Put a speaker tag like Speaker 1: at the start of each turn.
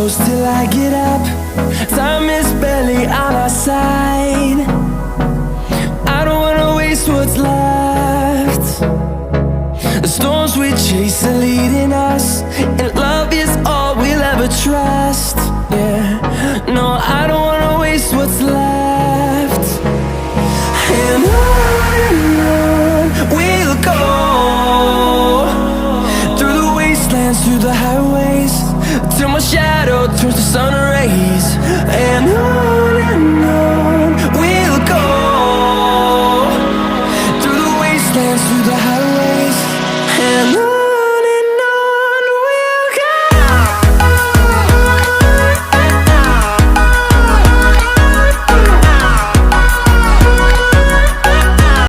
Speaker 1: close till I get up. Time is barely on our side. I don't wanna waste what's left. The storms we chase are leading us, and love is all we'll ever trust. Yeah, no, I don't wanna waste what's left. And on we'll go, through the wastelands, through the highways, till my shadow turns to sun